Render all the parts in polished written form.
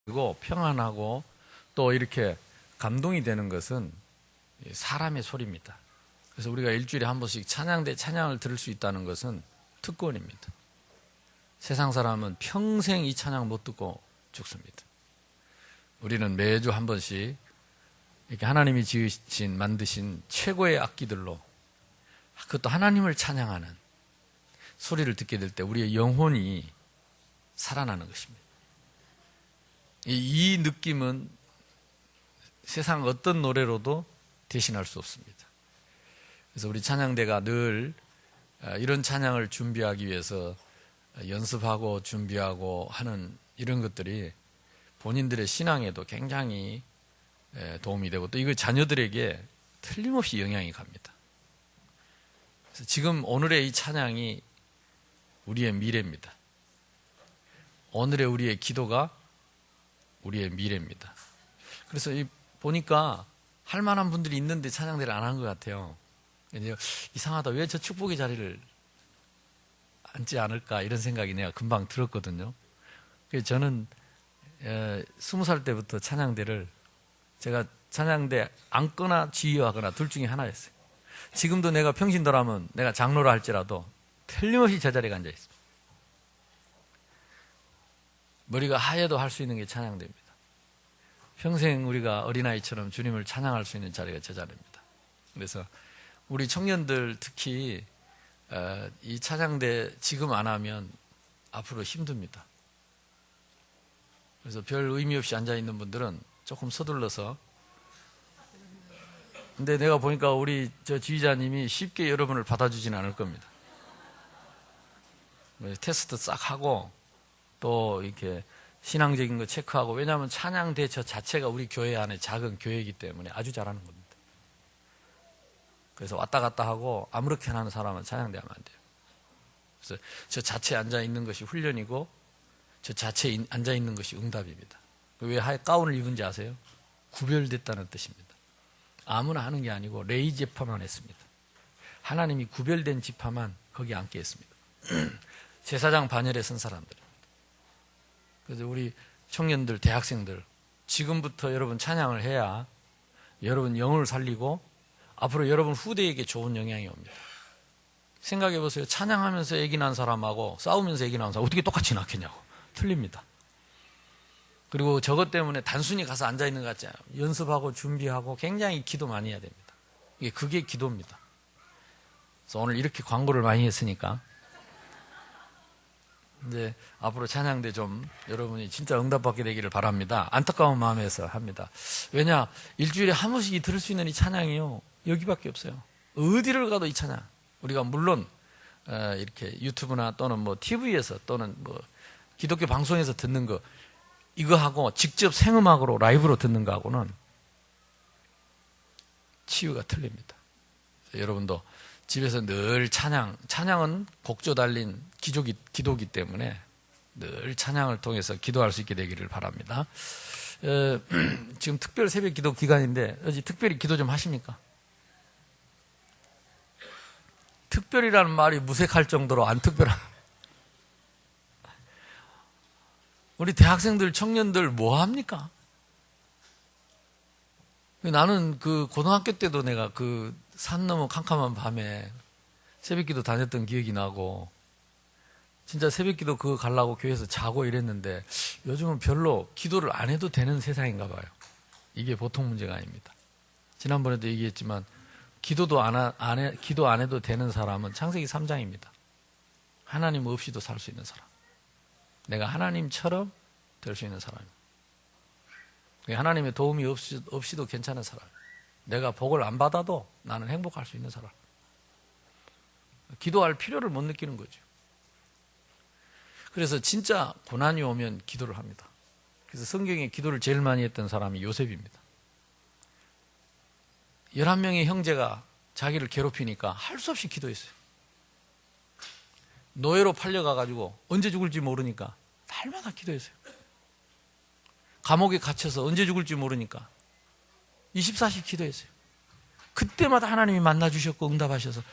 그리고 평안하고 또 이렇게 감동이 되는 것은 사람의 소리입니다. 그래서 우리가 일주일에 한 번씩 찬양을 들을 수 있다는 것은 특권입니다. 세상 사람은 평생 이 찬양 못 듣고 죽습니다. 우리는 매주 한 번씩 이렇게 하나님이 만드신 최고의 악기들로, 그것도 하나님을 찬양하는 소리를 듣게 될 때 우리의 영혼이 살아나는 것입니다. 이 느낌은 세상 어떤 노래로도 대신할 수 없습니다. 그래서 우리 찬양대가 늘 이런 찬양을 준비하기 위해서 연습하고 준비하고 하는 이런 것들이 본인들의 신앙에도 굉장히 도움이 되고, 또 이거 자녀들에게 틀림없이 영향이 갑니다. 그래서 지금 오늘의 이 찬양이 우리의 미래입니다. 오늘의 우리의 기도가 우리의 미래입니다. 그래서 보니까 할 만한 분들이 있는데 찬양대를 안 한 것 같아요. 이상하다, 왜 저 축복의 자리를 앉지 않을까, 이런 생각이 내가 금방 들었거든요. 그래서 저는 20살 때부터 찬양대를, 제가 찬양대 앉거나 지휘하거나 둘 중에 하나였어요. 지금도 내가 평신도라면 내가 장로라 할지라도 틀림없이 저 자리에 앉아 있습니다. 머리가 하얘도 할 수 있는 게 찬양대입니다. 평생 우리가 어린아이처럼 주님을 찬양할 수 있는 자리가 저 자리입니다. 그래서 우리 청년들 특히 이 찬양대 지금 안 하면 앞으로 힘듭니다. 그래서 별 의미 없이 앉아있는 분들은 조금 서둘러서, 근데 내가 보니까 우리 저 지휘자님이 쉽게 여러분을 받아주지는 않을 겁니다. 테스트 싹 하고 또 이렇게 신앙적인 거 체크하고, 왜냐하면 찬양대 저 자체가 우리 교회 안에 작은 교회이기 때문에 아주 잘하는 겁니다. 그래서 왔다 갔다 하고 아무렇게나 하는 사람은 찬양대 하면 안 돼요. 그래서 저 자체에 앉아있는 것이 훈련이고 저 자체에 앉아있는 것이 응답입니다. 왜 가운을 입은지 아세요? 구별됐다는 뜻입니다. 아무나 하는 게 아니고 레위 지파만 했습니다. 하나님이 구별된 지파만 거기 앉게 했습니다. 제사장 반열에 선 사람들. 그래서 우리 청년들, 대학생들, 지금부터 여러분 찬양을 해야 여러분 영을 살리고 앞으로 여러분 후대에게 좋은 영향이 옵니다. 생각해 보세요. 찬양하면서 애기 난 사람하고 싸우면서 애기 난 사람 어떻게 똑같이 낳겠냐고. 틀립니다. 그리고 저것 때문에 단순히 가서 앉아있는 것 같지 않아요. 연습하고 준비하고 굉장히 기도 많이 해야 됩니다. 그게 기도입니다. 그래서 오늘 이렇게 광고를 많이 했으니까 이제 앞으로 찬양대 좀 여러분이 진짜 응답받게 되기를 바랍니다. 안타까운 마음에서 합니다. 왜냐, 일주일에 한 번씩 들을 수 있는 이 찬양이요, 여기밖에 없어요. 어디를 가도 이 찬양. 우리가 물론 이렇게 유튜브나 또는 뭐 TV에서 또는 뭐 기독교 방송에서 듣는 거, 이거하고 직접 생음악으로 라이브로 듣는 거하고는 치유가 틀립니다. 여러분도 집에서 늘 찬양은 곡조 달린 기도기 때문에 늘 찬양을 통해서 기도할 수 있게 되기를 바랍니다. 지금 특별 새벽 기도 기간인데 어제 특별히 기도 좀 하십니까? 특별이라는 말이 무색할 정도로 안 특별한. 우리 대학생들, 청년들 뭐 합니까? 나는 그 고등학교 때도 내가 그 산 너머 캄캄한 밤에 새벽기도 다녔던 기억이 나고, 진짜 새벽기도 그거 가려고 교회에서 자고 이랬는데 요즘은 별로 기도를 안 해도 되는 세상인가 봐요. 이게 보통 문제가 아닙니다. 지난번에도 얘기했지만 기도 안 해도 되는 사람은 창세기 3장입니다. 하나님 없이도 살 수 있는 사람. 내가 하나님처럼 될 수 있는 사람. 하나님의 도움이 없이도 괜찮은 사람. 내가 복을 안 받아도 나는 행복할 수 있는 사람. 기도할 필요를 못 느끼는 거죠. 그래서 진짜 고난이 오면 기도를 합니다. 그래서 성경에 기도를 제일 많이 했던 사람이 요셉입니다. 11명의 형제가 자기를 괴롭히니까 할 수 없이 기도했어요. 노예로 팔려가가지고 언제 죽을지 모르니까 날마다 기도했어요. 감옥에 갇혀서 언제 죽을지 모르니까 24시간 기도했어요. 그때마다 하나님이 만나주셨고 응답하셔서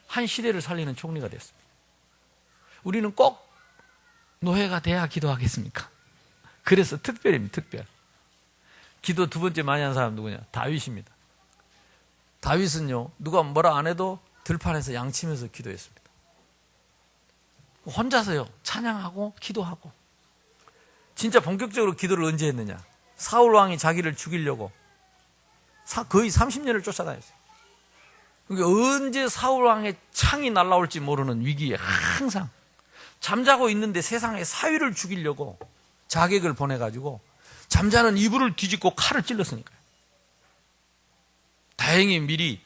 한 시대를 살리는 총리가 됐습니다. 우리는 꼭 노예가 돼야 기도하겠습니까? 그래서 특별입니다. 특별. 기도 두 번째 많이 하는 사람 누구냐? 다윗입니다. 다윗은요, 누가 뭐라 안 해도 들판에서 양치면서 기도했습니다. 혼자서요, 찬양하고 기도하고. 진짜 본격적으로 기도를 언제 했느냐? 사울 왕이 자기를 죽이려고 거의 30년을 쫓아다녔어요. 그러니까 언제 사울 왕의 창이 날아올지 모르는 위기에 항상 잠자고 있는데 세상에 사위를 죽이려고 자객을 보내가지고 잠자는 이불을 뒤집고 칼을 찔렀으니까요. 다행히 미리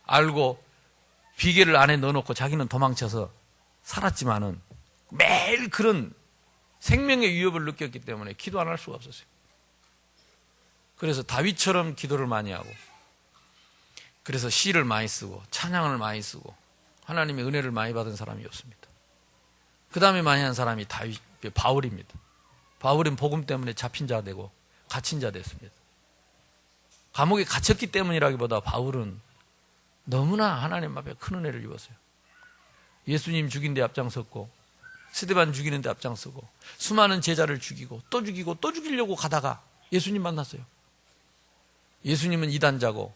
알고 비계를 안에 넣어놓고 자기는 도망쳐서 살았지만은 매일 그런 생명의 위협을 느꼈기 때문에 기도 안 할 수가 없었어요. 그래서 다윗처럼 기도를 많이 하고, 그래서 시를 많이 쓰고 찬양을 많이 쓰고 하나님의 은혜를 많이 받은 사람이 없습니다. 그 다음에 많이 한 사람이 바울입니다. 바울은 복음 때문에 잡힌 자 되고 갇힌 자 됐습니다. 감옥에 갇혔기 때문이라기보다 바울은 너무나 하나님 앞에 큰 은혜를 입었어요. 예수님 죽인 데 앞장섰고 스데반 죽이는 데 앞장서고 수많은 제자를 죽이고 또 죽이려고 가다가 예수님 만났어요. 예수님은 이단자고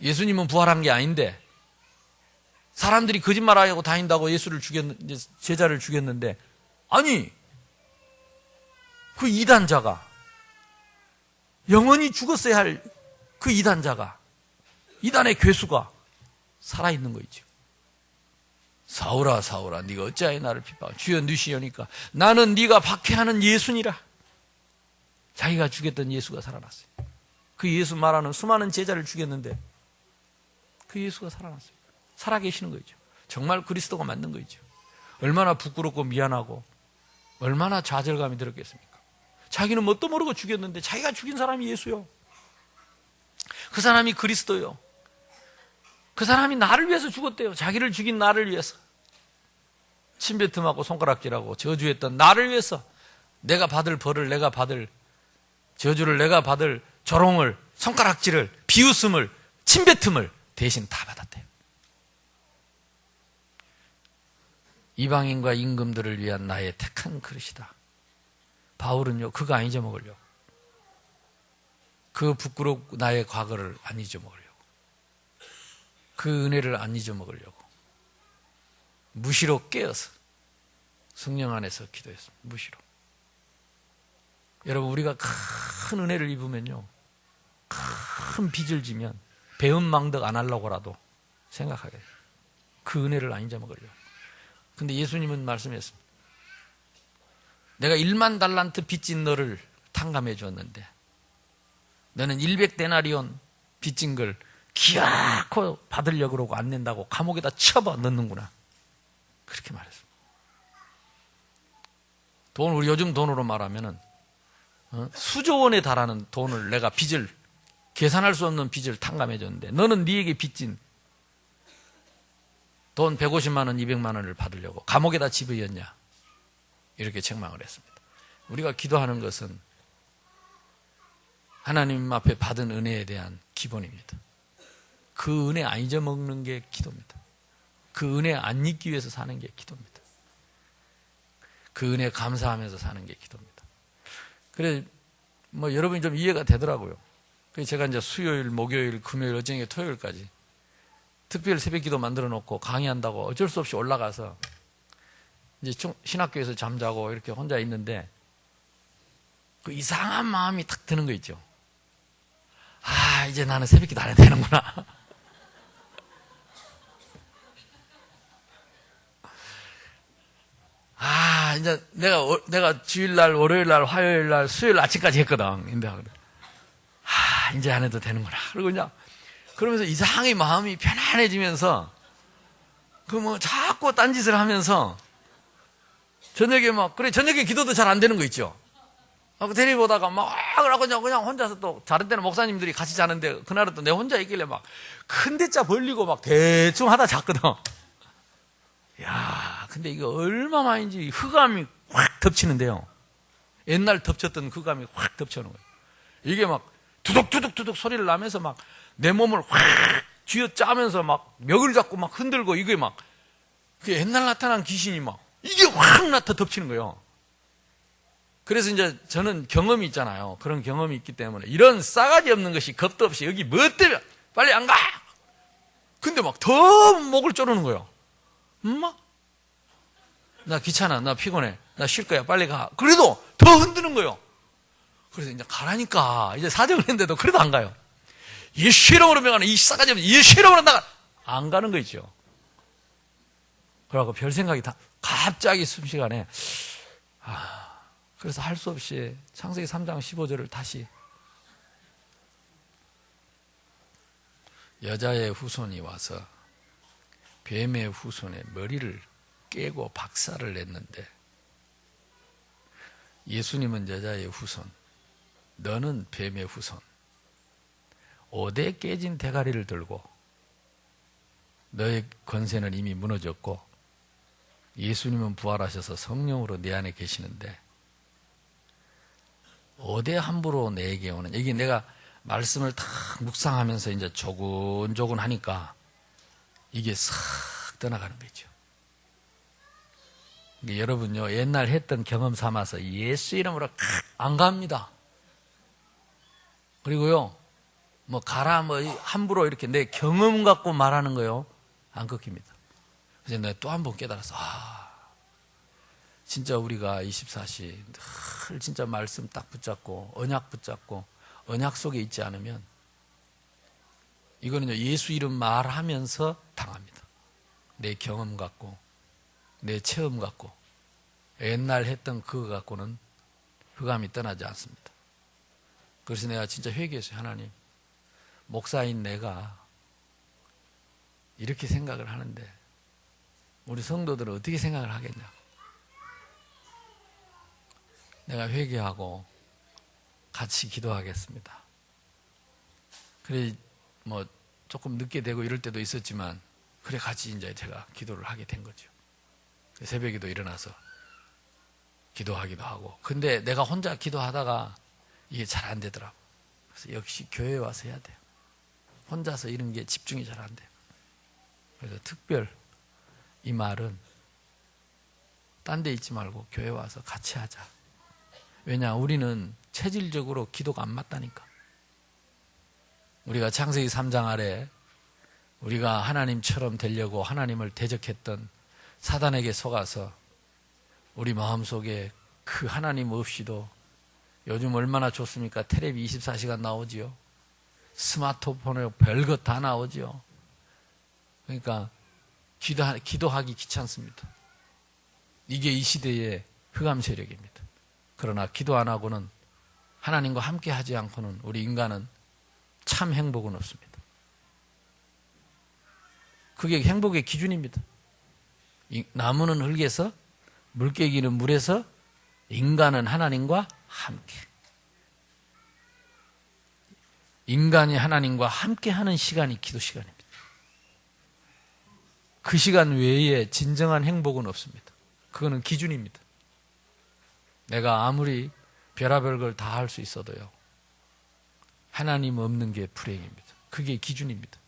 예수님은 부활한 게 아닌데 사람들이 거짓말하고 다닌다고 제자를 죽였는데, 아니 그 이단자가, 영원히 죽었어야 할 그 이단자가, 이단의 괴수가 살아있는 거죠. 사울아 사울아 네가 어찌하여 나를 핍박하냐. 주여 누시오니까 나는 네가 박해하는 예수니라. 자기가 죽였던 예수가 살아났어요. 그 예수 말하는 수많은 제자를 죽였는데 그 예수가 살아났어요. 살아계시는 거죠. 정말 그리스도가 맞는 거죠. 얼마나 부끄럽고 미안하고 얼마나 좌절감이 들었겠습니까? 자기는 뭣도 모르고 죽였는데 자기가 죽인 사람이 예수요. 그 사람이 그리스도요. 그 사람이 나를 위해서 죽었대요. 자기를 죽인 나를 위해서. 침뱉음하고 손가락질하고 저주했던 나를 위해서 내가 받을 벌을, 내가 받을 저주를, 내가 받을 조롱을, 손가락질을, 비웃음을, 침뱉음을 대신 다 받았대요. 이방인과 임금들을 위한 나의 택한 그릇이다. 바울은요, 그거 안 잊어먹으려고. 그 부끄럽고 나의 과거를 안 잊어먹으려고. 그 은혜를 안 잊어먹으려고. 무시로 깨어서 성령 안에서 기도했습니다. 무시로. 여러분, 우리가 큰 은혜를 입으면요, 큰 빚을 지면 배은망덕 안 하려고라도 생각하게 돼요. 그 은혜를 안 잊어먹으려고. 근데 예수님은 말씀했습니다. 내가 1만 달란트 빚진 너를 탕감해 줬는데 너는 100데나리온 빚진 걸 기어코 받으려고 그러고 안 낸다고 감옥에다 쳐봐 넣는구나. 그렇게 말했습니다. 우리 요즘 돈으로 말하면은 수조 원에 달하는 돈을 내가 빚을, 계산할 수 없는 빚을 탕감해 줬는데 너는 네에게 빚진 돈 150만 원, 200만 원을 받으려고 감옥에다 집어였냐. 이렇게 책망을 했습니다. 우리가 기도하는 것은 하나님 앞에 받은 은혜에 대한 기본입니다. 그 은혜 안 잊어먹는 게 기도입니다. 그 은혜 안 잊기 위해서 사는 게 기도입니다. 그 은혜 감사하면서 사는 게 기도입니다. 그래, 여러분이 좀 이해가 되더라고요. 그래서 제가 이제 수요일, 목요일, 금요일, 어제에 토요일까지 특별 새벽 기도 만들어 놓고 강의한다고 어쩔 수 없이 올라가서 이제 신학교에서 잠자고 이렇게 혼자 있는데 그 이상한 마음이 탁 드는 거 있죠. 아, 이제 나는 새벽 기도 안 해도 되는구나. 아, 이제 내가 주일날, 월요일날, 화요일날, 수요일 아침까지 했거든. 근데 이제 안 해도 되는구나. 그리고 그냥 그러면서 이상하게 마음이 편안해지면서 자꾸 딴짓을 하면서 저녁에 저녁에 기도도 잘 안 되는 거 있죠. 대리 보다가 그냥 혼자서 또 다른 때는 목사님들이 같이 자는데 그날은 또 내 혼자 있길래 큰 대자 벌리고 대충 하다 잤거든. 야, 근데 이거 얼마만인지 흑암이 확 덮치는데요. 옛날 덮쳤던 흑암이 확 덮쳐오는 거예요. 이게 두둑두둑두둑 소리를 나면서 내 몸을 확 쥐어짜면서 멱을 잡고 흔들고 이게 그 옛날 나타난 귀신이 이게 확 나타 덮치는 거예요. 그래서 이제 저는 경험이 있잖아요. 그런 경험이 있기 때문에 이런 싸가지 없는 것이 겁도 없이 여기 뭐 때문에 빨리 안 가! 근데 막 더 목을 조르는 거예요. 엄마? 나 귀찮아. 나 피곤해. 나 쉴 거야. 빨리 가. 그래도 더 흔드는 거예요. 그래서 이제 가라니까. 이제 사정을 했는데도 그래도 안 가요. 예수이름으로 명하는 이 싸가지 없는 예수이름으로 나가! 안 가는 거 있죠. 그러고 별 생각이 다 갑자기 순식간에 그래서 할 수 없이 창세기 3장 15절을 다시 여자의 후손이 와서 뱀의 후손의 머리를 깨고 박살을 냈는데 예수님은 여자의 후손, 너는 뱀의 후손. 5대 깨진 대가리를 들고 너의 권세는 이미 무너졌고 예수님은 부활하셔서 성령으로 내 안에 계시는데 5대 함부로 내게 오는, 이게 내가 말씀을 다 묵상하면서 이제 조근조근 하니까 이게 싹 떠나가는 거죠. 여러분요, 옛날 했던 경험 삼아서 예수 이름으로 안 갑니다. 그리고요, 뭐 가라, 뭐 함부로 이렇게 내 경험 갖고 말하는 거요, 안 꺾입니다. 그래서 내가 또 한 번 깨달았어. 진짜 우리가 24시 늘 진짜 말씀 딱 붙잡고 언약 붙잡고 언약 속에 있지 않으면 이거는요, 예수 이름 말하면서 당합니다. 내 경험 갖고 내 체험 갖고 옛날 했던 그거 갖고는 흑암이 떠나지 않습니다. 그래서 내가 진짜 회개했어요. 하나님, 목사인 내가 이렇게 생각을 하는데 우리 성도들은 어떻게 생각을 하겠냐. 내가 회개하고 같이 기도하겠습니다. 그래, 뭐 조금 늦게 되고 이럴 때도 있었지만 그래 같이 이제 제가 기도를 하게 된 거죠. 새벽에도 일어나서 기도하기도 하고. 근데 내가 혼자 기도하다가 이게 잘 안 되더라고. 그래서 역시 교회에 와서 해야 돼요. 혼자서 이런 게 집중이 잘 안 돼요. 그래서 특별 이 말은 딴 데 있지 말고 교회 와서 같이 하자. 왜냐, 우리는 체질적으로 기도가 안 맞다니까. 우리가 창세기 3장 아래 우리가 하나님처럼 되려고 하나님을 대적했던 사단에게 속아서 우리 마음속에 그 하나님 없이도 요즘 얼마나 좋습니까? 텔레비 24시간 나오지요. 스마트폰에 별것 다 나오지요. 그러니까 기도하기 귀찮습니다. 이게 이 시대의 흑암 세력입니다. 그러나 기도 안 하고는, 하나님과 함께 하지 않고는 우리 인간은 참 행복은 없습니다. 그게 행복의 기준입니다. 나무는 흙에서, 물개기는 물에서, 인간은 하나님과 함께. 인간이 하나님과 함께 하는 시간이 기도 시간입니다. 그 시간 외에 진정한 행복은 없습니다. 그거는 기준입니다. 내가 아무리 별의별 걸 다 할 수 있어도요, 하나님 없는 게 불행입니다. 그게 기준입니다.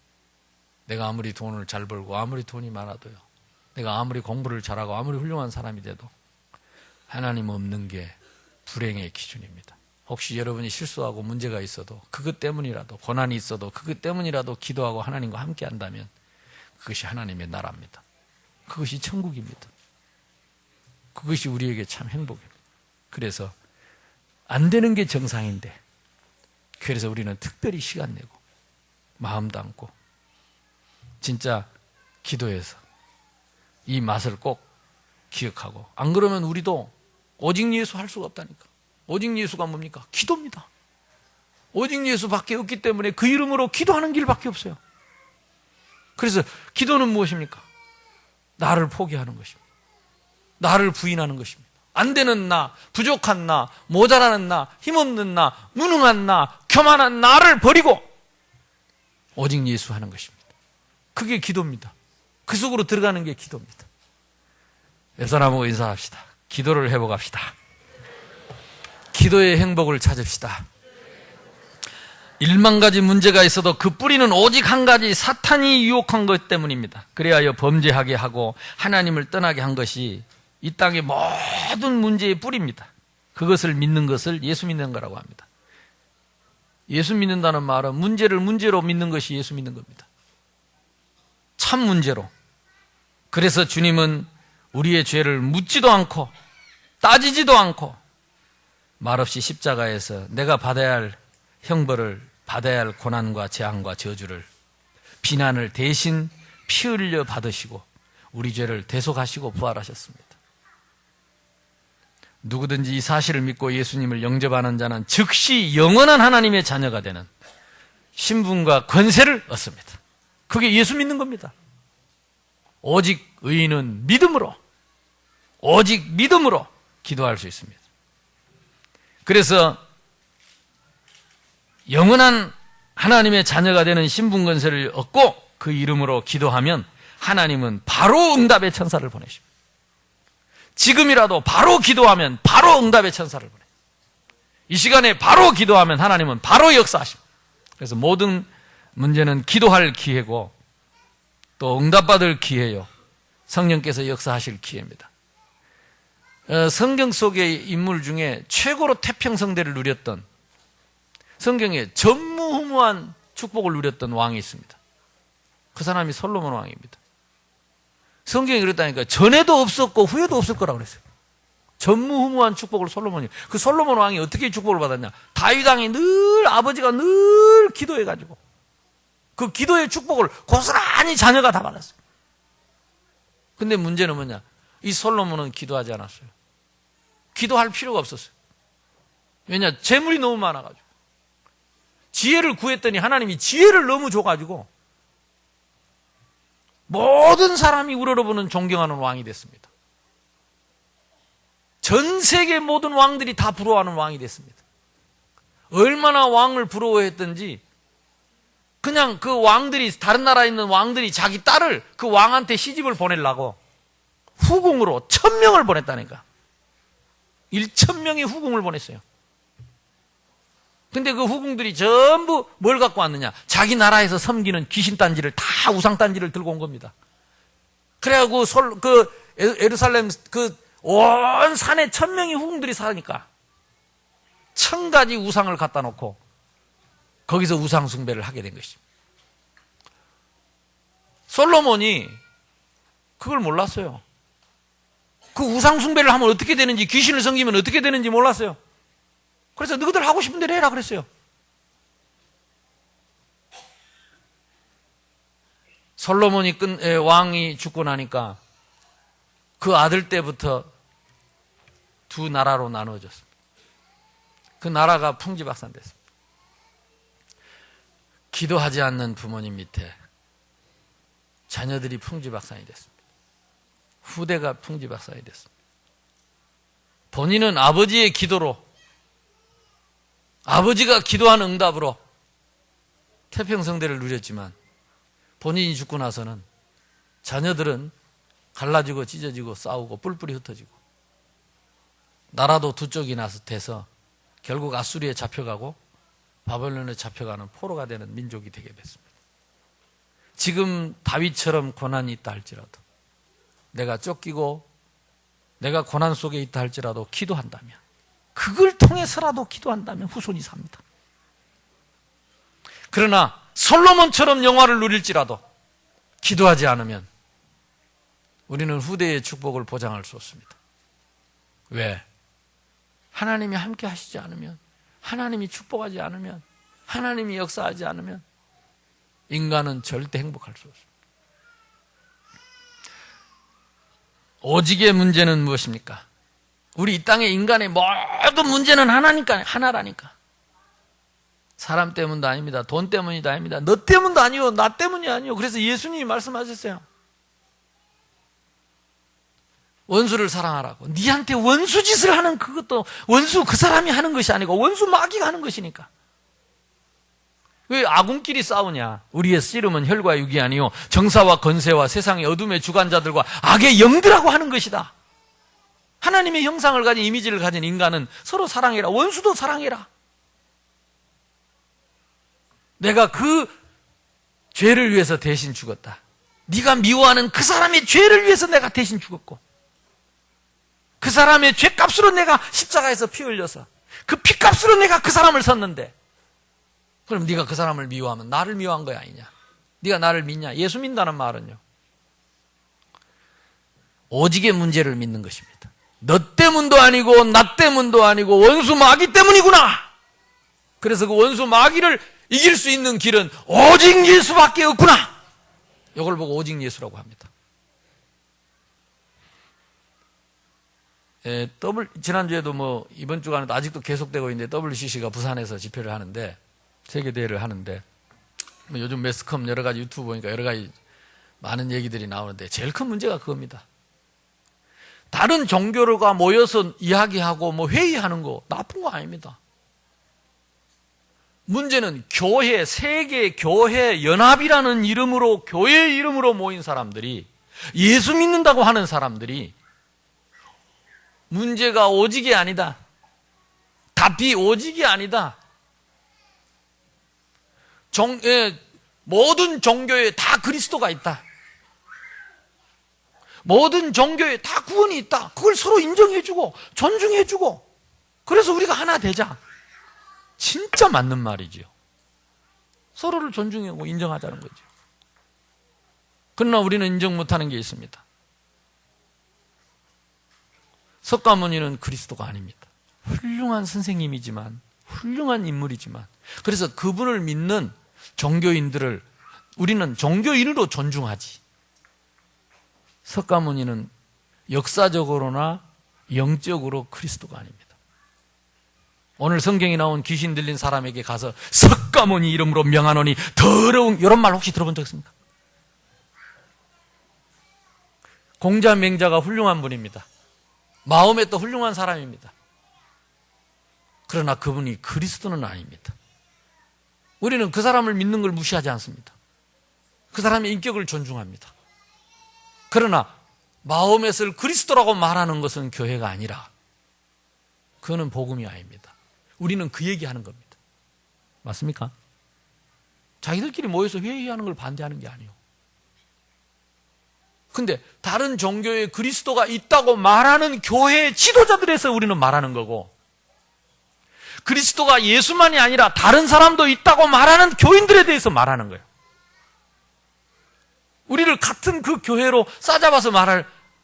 내가 아무리 돈을 잘 벌고 아무리 돈이 많아도요, 내가 아무리 공부를 잘하고 아무리 훌륭한 사람이 돼도 하나님 없는 게 불행의 기준입니다. 혹시 여러분이 실수하고 문제가 있어도, 그것 때문이라도, 고난이 있어도 그것 때문이라도 기도하고 하나님과 함께 한다면 그것이 하나님의 나라입니다. 그것이 천국입니다. 그것이 우리에게 참 행복입니다. 그래서 안 되는 게 정상인데, 그래서 우리는 특별히 시간 내고 마음 담고 진짜 기도해서 이 맛을 꼭 기억하고, 안 그러면 우리도 오직 예수 할 수가 없다니까. 오직 예수가 뭡니까? 기도입니다. 오직 예수밖에 없기 때문에 그 이름으로 기도하는 길밖에 없어요. 그래서 기도는 무엇입니까? 나를 포기하는 것입니다. 나를 부인하는 것입니다. 안 되는 나, 부족한 나, 모자라는 나, 힘없는 나, 무능한 나, 교만한 나를 버리고 오직 예수 하는 것입니다. 그게 기도입니다. 그 속으로 들어가는 게 기도입니다. 옆사람하고 인사합시다. 기도를 해보갑시다. 기도의 행복을 찾읍시다. 1만 가지 문제가 있어도 그 뿌리는 오직 한 가지, 사탄이 유혹한 것 때문입니다. 그래야 범죄하게 하고 하나님을 떠나게 한 것이 이 땅의 모든 문제의 뿌리입니다. 그것을 믿는 것을 예수 믿는 거라고 합니다. 예수 믿는다는 말은 문제를 문제로 믿는 것이 예수 믿는 겁니다. 참 문제로. 그래서 주님은 우리의 죄를 묻지도 않고 따지지도 않고 말없이 십자가에서 내가 받아야 할 형벌을, 받아야 할 고난과 재앙과 저주를, 비난을 대신 피 흘려 받으시고 우리 죄를 대속하시고 부활하셨습니다. 누구든지 이 사실을 믿고 예수님을 영접하는 자는 즉시 영원한 하나님의 자녀가 되는 신분과 권세를 얻습니다. 그게 예수 믿는 겁니다. 오직 의인은 믿음으로, 오직 믿음으로 기도할 수 있습니다. 그래서 영원한 하나님의 자녀가 되는 신분 권세를 얻고 그 이름으로 기도하면 하나님은 바로 응답의 천사를 보내십니다. 지금이라도 바로 기도하면 바로 응답의 천사를 보내요. 이 시간에 바로 기도하면 하나님은 바로 역사하십니다. 그래서 모든 문제는 기도할 기회고 또 응답받을 기회요. 성령께서 역사하실 기회입니다. 성경 속의 인물 중에 최고로 태평성대를 누렸던, 성경에 전무후무한 축복을 누렸던 왕이 있습니다. 그 사람이 솔로몬 왕입니다. 성경이 그랬다니까 전에도 없었고 후에도 없을 거라고 그랬어요. 전무후무한 축복을 솔로몬이. 그 솔로몬 왕이 어떻게 축복을 받았냐? 다윗 왕이 늘, 아버지가 늘 기도해가지고 그 기도의 축복을 고스란히 자녀가 다 받았어요. 근데 문제는 뭐냐? 이 솔로몬은 기도하지 않았어요. 기도할 필요가 없었어요. 왜냐? 재물이 너무 많아가지고. 지혜를 구했더니 하나님이 지혜를 너무 줘가지고 모든 사람이 우러러보는 존경하는 왕이 됐습니다. 전 세계 모든 왕들이 다 부러워하는 왕이 됐습니다. 얼마나 왕을 부러워했던지 그냥 그 왕들이, 다른 나라에 있는 왕들이 자기 딸을 그 왕한테 시집을 보내려고 후궁으로 1000명을 보냈다니까. 1000명의 후궁을 보냈어요. 근데 그 후궁들이 전부 뭘 갖고 왔느냐? 자기 나라에서 섬기는 귀신단지를, 다 우상단지를 들고 온 겁니다. 그래갖고 예루살렘 온 산에 1000명의 후궁들이 사니까 1000가지 우상을 갖다 놓고 거기서 우상숭배를 하게 된 것입니다. 솔로몬이 그걸 몰랐어요. 그 우상숭배를 하면 어떻게 되는지, 귀신을 섬기면 어떻게 되는지 몰랐어요. 그래서 너희들 하고 싶은 대로 해라 그랬어요. 솔로몬이 왕이 죽고 나니까 그 아들 때부터 두 나라로 나누어졌습니다. 그 나라가 풍지박산됐습니다. 기도하지 않는 부모님 밑에 자녀들이 풍지박산이 됐습니다. 후대가 풍지박산이 됐습니다. 본인은 아버지의 기도로, 아버지가 기도한 응답으로 태평성대를 누렸지만 본인이 죽고 나서는 자녀들은 갈라지고 찢어지고 싸우고 뿔뿔이 흩어지고 나라도 두 쪽이 돼서 결국 아수리에 잡혀가고 바벨론에 잡혀가는 포로가 되는 민족이 되게 됐습니다. 지금 다윗처럼 고난이 있다 할지라도, 내가 쫓기고 내가 고난 속에 있다 할지라도 기도한다면, 그걸 통해서라도 기도한다면 후손이 삽니다. 그러나 솔로몬처럼 영화를 누릴지라도 기도하지 않으면 우리는 후대의 축복을 보장할 수 없습니다. 왜? 하나님이 함께 하시지 않으면, 하나님이 축복하지 않으면, 하나님이 역사하지 않으면 인간은 절대 행복할 수 없습니다. 오직의 문제는 무엇입니까? 우리 이 땅의 인간의 모든 문제는 하나라니까. 사람 때문도 아닙니다. 돈 때문이도 아닙니다. 너 때문도 아니요. 나 때문이 아니요. 그래서 예수님이 말씀하셨어요. 원수를 사랑하라고. 니한테 원수 짓을 하는 그것도 원수 그 사람이 하는 것이 아니고 원수 마귀가 하는 것이니까. 왜 아군끼리 싸우냐? 우리의 씨름은 혈과 육이 아니요 정사와 권세와 세상의 어둠의 주관자들과 악의 영들하고 하는 것이다. 하나님의 형상을 가진, 이미지를 가진 인간은 서로 사랑해라. 원수도 사랑해라. 내가 그 죄를 위해서 대신 죽었다. 네가 미워하는 그 사람의 죄를 위해서 내가 대신 죽었고, 그 그 사람의 죄값으로 내가 십자가에서 피 흘려서 그 피값으로 내가 그 사람을 섰는데, 그럼 네가 그 사람을 미워하면 나를 미워한 거야 아니냐? 네가 나를 믿냐? 예수 믿는다는 말은요, 오직의 문제를 믿는 것입니다. 너 때문도 아니고 나 때문도 아니고 원수 마귀 때문이구나. 그래서 그 원수 마귀를 이길 수 있는 길은 오직 예수밖에 없구나. 이걸 보고 오직 예수라고 합니다. 지난주에도 이번 주간에도 아직도 계속되고 있는데 WCC가 부산에서 집회를 하는데, 세계대회를 하는데, 요즘 매스컴 여러 가지 유튜브 보니까 여러 가지 많은 얘기들이 나오는데 제일 큰 문제가 그겁니다. 다른 종교가 모여서 이야기하고 회의하는 거 나쁜 거 아닙니다. 문제는 교회, 세계 교회 연합이라는 이름으로, 교회의 이름으로 모인 사람들이, 예수 믿는다고 하는 사람들이 문제가 오직이 아니다. 답이 오직이 아니다. 모든 종교에 다 그리스도가 있다. 모든 종교에 다 구원이 있다. 그걸 서로 인정해주고 존중해주고, 그래서 우리가 하나 되자. 진짜 맞는 말이지요. 서로를 존중하고 인정하자는 거죠. 그러나 우리는 인정 못하는 게 있습니다. 석가모니는 그리스도가 아닙니다. 훌륭한 선생님이지만, 훌륭한 인물이지만, 그래서 그분을 믿는 종교인들을 우리는 종교인으로 존중하지, 석가모니는 역사적으로나 영적으로 그리스도가 아닙니다. 오늘 성경에 나온 귀신 들린 사람에게 가서 석가모니 이름으로 명하노니 더러운, 이런 말 혹시 들어본 적 있습니까? 공자맹자가 훌륭한 분입니다. 마음에 또 훌륭한 사람입니다. 그러나 그분이 그리스도는 아닙니다. 우리는 그 사람을 믿는 걸 무시하지 않습니다. 그 사람의 인격을 존중합니다. 그러나 마음에서 그리스도라고 말하는 것은 교회가 아니라, 그거는 복음이 아닙니다. 우리는 그 얘기하는 겁니다. 맞습니까? 자기들끼리 모여서 회의하는 걸 반대하는 게 아니에요. 근데 다른 종교에 그리스도가 있다고 말하는 교회의 지도자들에서 우리는 말하는 거고, 그리스도가 예수만이 아니라 다른 사람도 있다고 말하는 교인들에 대해서 말하는 거예요. 우리를 같은 그 교회로 싸잡아서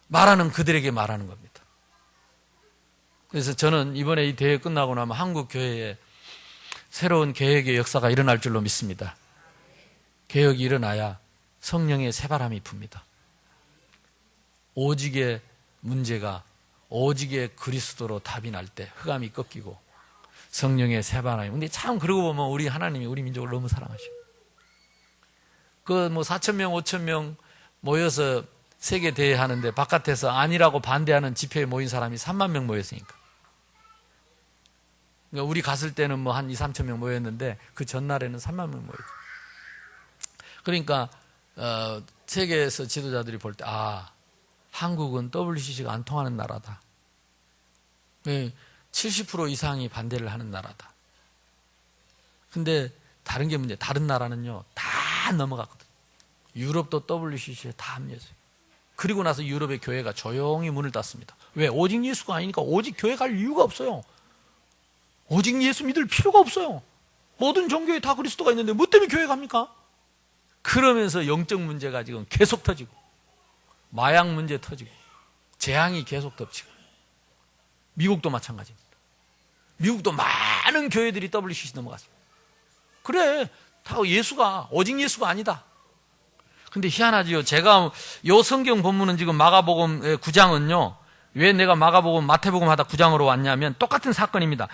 말하는 그들에게 말하는 겁니다. 그래서 저는 이번에 이 대회 끝나고 나면 한국 교회에 새로운 개혁의 역사가 일어날 줄로 믿습니다. 개혁이 일어나야 성령의 새바람이 붑니다. 오직의 문제가 오직의 그리스도로 답이 날 때 흑암이 꺾이고 성령의 새바람이. 근데 참 그러고 보면 우리 하나님이 우리 민족을 너무 사랑하셔. 4,000명, 5,000명 모여서 세계 대회 하는데 바깥에서 아니라고 반대하는 집회에 모인 사람이 3만 명 모였으니까. 그러니까 우리 갔을 때는 한 2, 3천 명 모였는데 그 전날에는 3만 명 모였죠. 그러니까 세계에서 지도자들이 볼 때 한국은 WCC가 안 통하는 나라다. 70% 이상이 반대를 하는 나라다. 근데 다른 게 문제. 다른 나라는요 다 넘어갔거든. 유럽도 WCC에 다 합류했어요. 그리고 나서 유럽의 교회가 조용히 문을 닫습니다. 왜? 오직 예수가 아니니까. 오직 교회 갈 이유가 없어요. 오직 예수 믿을 필요가 없어요. 모든 종교에 다 그리스도가 있는데 뭐 때문에 교회 갑니까? 그러면서 영적 문제가 지금 계속 터지고, 마약 문제 터지고, 재앙이 계속 덮치고. 미국도 마찬가지입니다. 미국도 많은 교회들이 WCC 넘어갔습니다. 그래, 다 예수가, 오직 예수가 아니다. 근데 희한하지요. 제가 요 성경 본문은 지금 마가복음 9장은요, 왜 내가 마가복음, 마태복음 하다 9장으로 왔냐면 똑같은 사건입니다.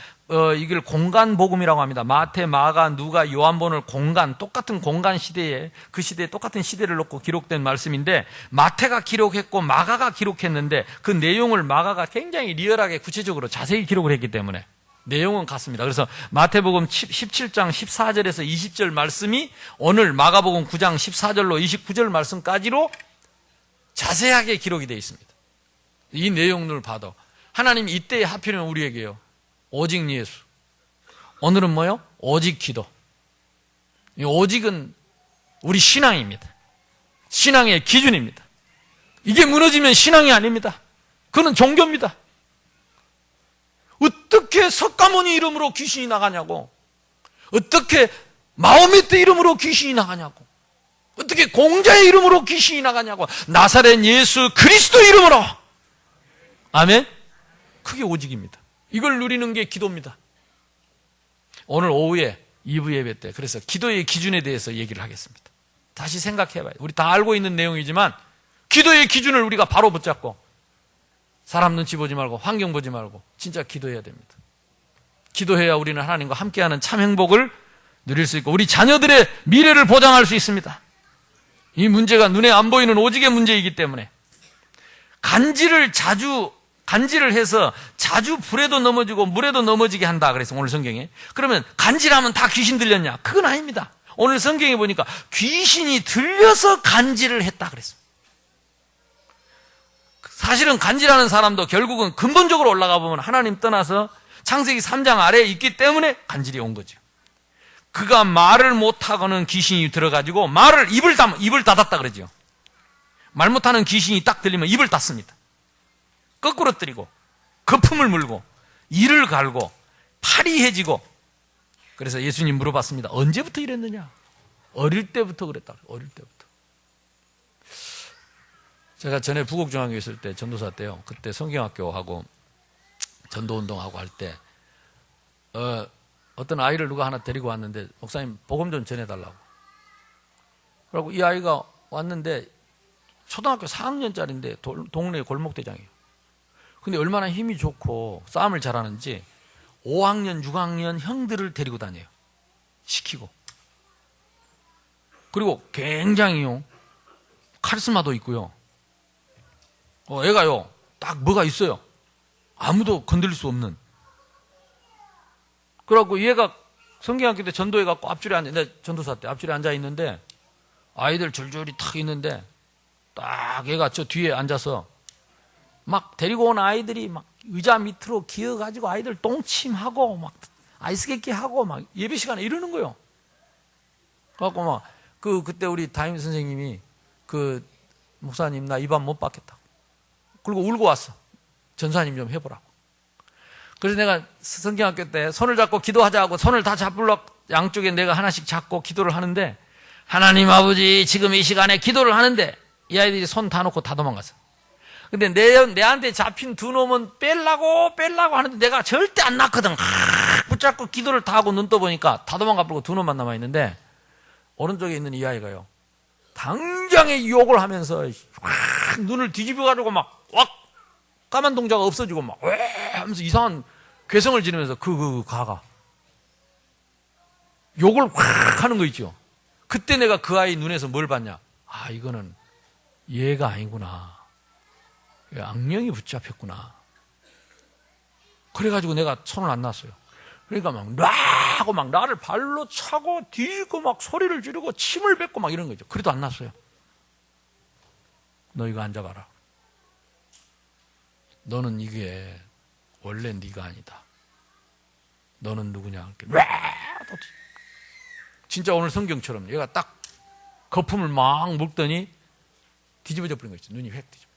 이걸 공간복음이라고 합니다. 마태, 마가, 누가, 요한본을 똑같은 공간 시대에, 그 시대에 똑같은 시대를 놓고 기록된 말씀인데, 마태가 기록했고 마가가 기록했는데 그 내용을 마가가 굉장히 리얼하게 구체적으로 자세히 기록을 했기 때문에 내용은 같습니다. 그래서 마태복음 17장 14절에서 20절 말씀이 오늘 마가복음 9장 14절로 29절 말씀까지로 자세하게 기록이 되어 있습니다. 이 내용을 봐도 하나님이 이때에 하필이면 우리에게요, 오직 예수. 오늘은 뭐요? 오직 기도. 이 오직은 우리 신앙입니다. 신앙의 기준입니다. 이게 무너지면 신앙이 아닙니다. 그건 종교입니다. 어떻게 석가모니 이름으로 귀신이 나가냐고. 어떻게 마호메트 이름으로 귀신이 나가냐고. 어떻게 공자의 이름으로 귀신이 나가냐고. 나사렛 예수 그리스도 이름으로. 아멘. 그게 오직입니다. 이걸 누리는 게 기도입니다. 오늘 오후에 2부 예배 때 그래서 기도의 기준에 대해서 얘기를 하겠습니다. 다시 생각해봐요. 우리 다 알고 있는 내용이지만 기도의 기준을 우리가 바로 붙잡고 사람 눈치 보지 말고 환경 보지 말고 진짜 기도해야 됩니다. 기도해야 우리는 하나님과 함께하는 참 행복을 누릴 수 있고 우리 자녀들의 미래를 보장할 수 있습니다. 이 문제가 눈에 안 보이는 오직의 문제이기 때문에 간질을 해서 자주 불에도 넘어지고 물에도 넘어지게 한다 그래서 오늘 성경에. 그러면 간질하면 다 귀신 들렸냐? 그건 아닙니다. 오늘 성경에 보니까 귀신이 들려서 간질을 했다 그랬습니다. 사실은 간질하는 사람도 결국은 근본적으로 올라가 보면 하나님 떠나서 창세기 3장 아래에 있기 때문에 간질이 온 거죠. 그가 말을 못하고는 귀신이 들어가지고 입을 닫았다 그러죠. 말 못하는 귀신이 딱 들리면 입을 닫습니다. 거꾸로 때리고 거품을 물고 이를 갈고 팔이 해지고. 그래서 예수님 물어봤습니다. 언제부터 이랬느냐? 어릴 때부터 그랬다. 어릴 때부터. 제가 전에 부곡중앙교회 있을 때 전도사 때요. 그때 성경학교하고 전도운동하고 할 때 어떤 아이를 누가 하나 데리고 왔는데 목사님 복음 좀 전해달라고. 그리고 이 아이가 왔는데 초등학교 4학년짜리인데 동네 골목대장이에요. 근데 얼마나 힘이 좋고 싸움을 잘하는지 5학년, 6학년 형들을 데리고 다녀요. 시키고. 그리고 굉장히요 카리스마도 있고요. 애가요 딱 뭐가 있어요. 아무도 건드릴 수 없는. 그래갖고 얘가 성경학교 때 전도해갖고 앞줄에 전도사 때 앞줄에 앉아 있는데 아이들 줄줄이 탁 있는데 딱 얘가 저 뒤에 앉아서 막 데리고 온 아이들이 막 의자 밑으로 기어가지고 아이들 똥침하고 막 아이스케이키 하고 막 예배 시간에 이러는 거예요. 그래갖고 막 그때 우리 담임 선생님이 목사님 나 이 밤 못 받겠다. 그리고 울고 왔어. 전사님 좀 해보라고. 그래서 내가 성경학교 때 손을 잡고 기도하자고 손을 다 잡으려고 양쪽에 내가 하나씩 잡고 기도를 하는데 하나님 아버지 지금 이 시간에 기도를 하는데 이 아이들이 손 다 놓고 다 도망갔어. 근데 내한테 잡힌 두 놈은 빼려고 하는데 내가 절대 안 낳거든. 붙잡고 기도를 다 하고 눈 떠보니까 다 도망가버리고 두 놈만 남아있는데 오른쪽에 있는 이 아이가요. 당장에 욕을 하면서 눈을 뒤집어가지고 막 까만 동자가 없어지고 막 하면서 이상한 괴성을 지르면서 가가 욕을 확 하는 거 있죠. 그때 내가 그 아이 눈에서 뭘 봤냐? 아 이거는 얘가 아니구나. 악령이 붙잡혔구나. 그래가지고 내가 손을 안 놨어요. 그러니까 막 나를 발로 차고 뒤지고 막 소리를 지르고 침을 뱉고 막 이런 거죠. 그래도 안 놨어요. 너 이거 앉아봐라. 너는 이게 원래 네가 아니다. 너는 누구냐? 진짜 오늘 성경처럼 얘가 딱 거품을 막 먹더니 뒤집어져 버린 거 있죠. 눈이 획 뒤집어.